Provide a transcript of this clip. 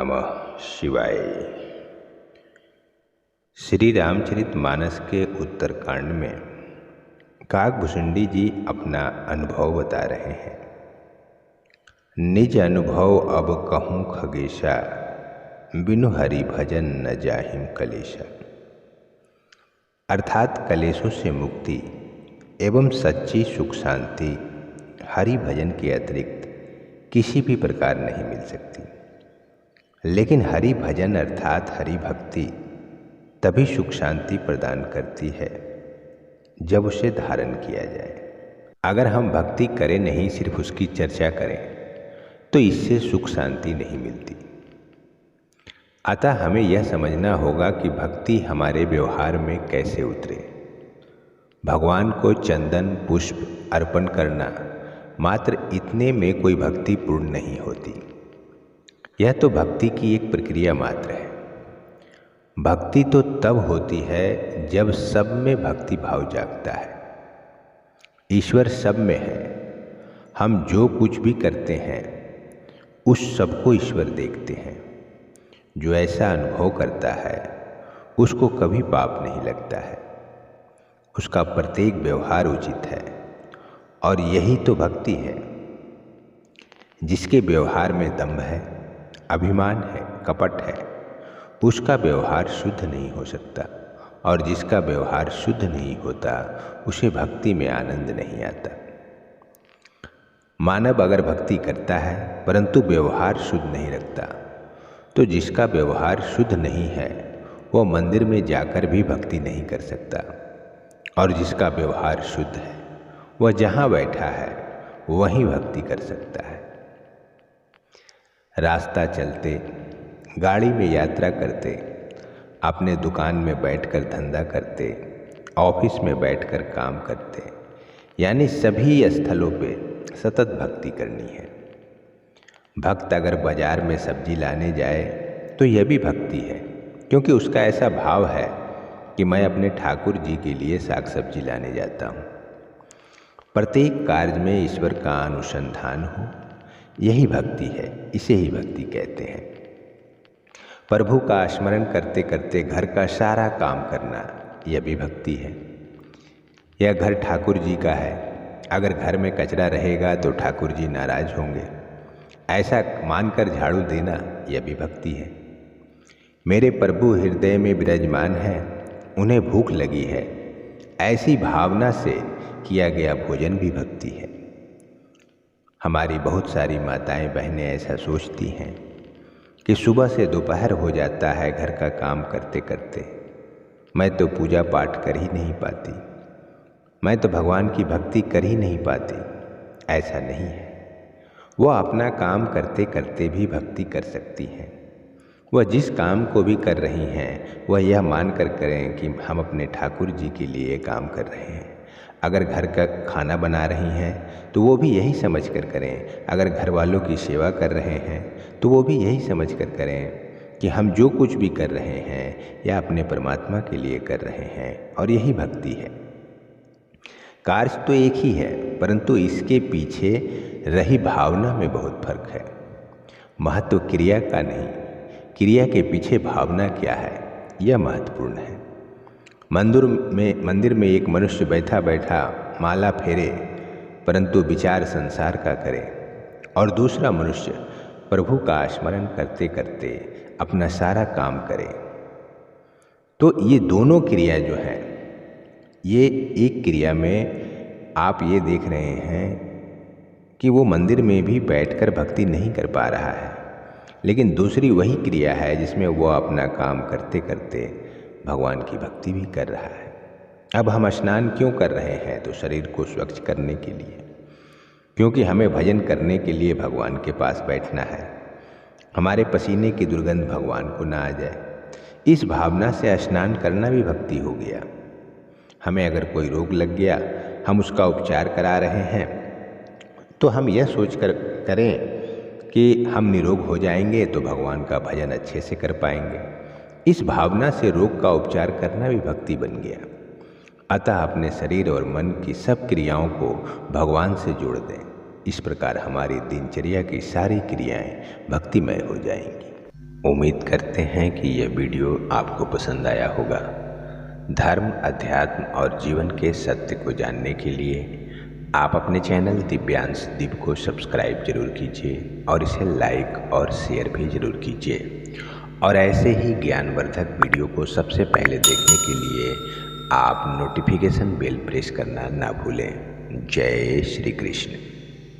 नमः शिवाय। श्री रामचरितमानस के उत्तरकांड में काकभुसुंडी जी अपना अनुभव बता रहे हैं। निज अनुभव अब कहूँ खगेशा, बिनु हरि भजन न जाहिम कलेशा। अर्थात कलेशों से मुक्ति एवं सच्ची सुख शांति हरि भजन के अतिरिक्त किसी भी प्रकार नहीं मिल सकती। लेकिन हरि भजन अर्थात हरि भक्ति तभी सुख शांति प्रदान करती है जब उसे धारण किया जाए। अगर हम भक्ति करें नहीं, सिर्फ उसकी चर्चा करें, तो इससे सुख शांति नहीं मिलती। अतः हमें यह समझना होगा कि भक्ति हमारे व्यवहार में कैसे उतरे। भगवान को चंदन पुष्प अर्पण करना मात्र इतने में कोई भक्ति पूर्ण नहीं होती। यह तो भक्ति की एक प्रक्रिया मात्र है। भक्ति तो तब होती है जब सब में भक्ति भाव जागता है। ईश्वर सब में है। हम जो कुछ भी करते हैं उस सब को ईश्वर देखते हैं। जो ऐसा अनुभव करता है उसको कभी पाप नहीं लगता है। उसका प्रत्येक व्यवहार उचित है और यही तो भक्ति है। जिसके व्यवहार में दंभ है, अभिमान है, कपट है, उसका व्यवहार शुद्ध नहीं हो सकता। और जिसका व्यवहार शुद्ध नहीं होता उसे भक्ति में आनंद नहीं आता। मानव अगर भक्ति करता है परंतु व्यवहार शुद्ध नहीं रखता, तो जिसका व्यवहार शुद्ध नहीं है वह मंदिर में जाकर भी भक्ति नहीं कर सकता। और जिसका व्यवहार शुद्ध है वह जहाँ बैठा है वहीं भक्ति कर सकता है। रास्ता चलते, गाड़ी में यात्रा करते, अपने दुकान में बैठकर धंधा करते, ऑफिस में बैठकर काम करते, यानी सभी स्थलों पे सतत भक्ति करनी है। भक्त अगर बाजार में सब्जी लाने जाए तो यह भी भक्ति है, क्योंकि उसका ऐसा भाव है कि मैं अपने ठाकुर जी के लिए साग सब्जी लाने जाता हूँ। प्रत्येक कार्य में ईश्वर का अनुसंधान हो, यही भक्ति है। इसे ही भक्ति कहते हैं। प्रभु का स्मरण करते करते घर का सारा काम करना, यह भी भक्ति है। यह घर ठाकुर जी का है, अगर घर में कचरा रहेगा तो ठाकुर जी नाराज होंगे, ऐसा मानकर झाड़ू देना, यह भी भक्ति है। मेरे प्रभु हृदय में विराजमान है, उन्हें भूख लगी है, ऐसी भावना से किया गया भोजन भी भक्ति है। हमारी बहुत सारी माताएं बहनें ऐसा सोचती हैं कि सुबह से दोपहर हो जाता है घर का काम करते करते, मैं तो पूजा पाठ कर ही नहीं पाती, मैं तो भगवान की भक्ति कर ही नहीं पाती। ऐसा नहीं है। वह अपना काम करते करते भी भक्ति कर सकती हैं। वह जिस काम को भी कर रही हैं वह यह मानकर करें कि हम अपने ठाकुर जी के लिए काम कर रहे हैं। अगर घर का खाना बना रही हैं तो वो भी यही समझकर करें। अगर घर वालों की सेवा कर रहे हैं तो वो भी यही समझकर करें कि हम जो कुछ भी कर रहे हैं या अपने परमात्मा के लिए कर रहे हैं, और यही भक्ति है। कार्य तो एक ही है, परंतु इसके पीछे रही भावना में बहुत फर्क है। महत्व क्रिया का नहीं, क्रिया के पीछे भावना क्या है, यह महत्वपूर्ण है। मंदिर में एक मनुष्य बैठा बैठा माला फेरे परंतु विचार संसार का करे, और दूसरा मनुष्य प्रभु का स्मरण करते करते अपना सारा काम करे, तो ये दोनों क्रिया जो है, ये एक क्रिया में आप ये देख रहे हैं कि वो मंदिर में भी बैठकर भक्ति नहीं कर पा रहा है, लेकिन दूसरी वही क्रिया है जिसमें वो अपना काम करते करते भगवान की भक्ति भी कर रहा है। अब हम स्नान क्यों कर रहे हैं? तो शरीर को स्वच्छ करने के लिए, क्योंकि हमें भजन करने के लिए भगवान के पास बैठना है। हमारे पसीने की दुर्गंध भगवान को ना आ जाए, इस भावना से स्नान करना भी भक्ति हो गया। हमें अगर कोई रोग लग गया, हम उसका उपचार करा रहे हैं, तो हम यह सोच कर करें कि हम निरोग हो जाएंगे तो भगवान का भजन अच्छे से कर पाएंगे। इस भावना से रोग का उपचार करना भी भक्ति बन गया। अतः अपने शरीर और मन की सब क्रियाओं को भगवान से जोड़ दें। इस प्रकार हमारी दिनचर्या की सारी क्रियाएं भक्तिमय हो जाएंगी। उम्मीद करते हैं कि यह वीडियो आपको पसंद आया होगा। धर्म, अध्यात्म और जीवन के सत्य को जानने के लिए आप अपने चैनल दिव्यांश दीप को सब्सक्राइब जरूर कीजिए और इसे लाइक और शेयर भी जरूर कीजिए। और ऐसे ही ज्ञानवर्धक वीडियो को सबसे पहले देखने के लिए आप नोटिफिकेशन बेल प्रेस करना ना भूलें। जय श्री कृष्ण।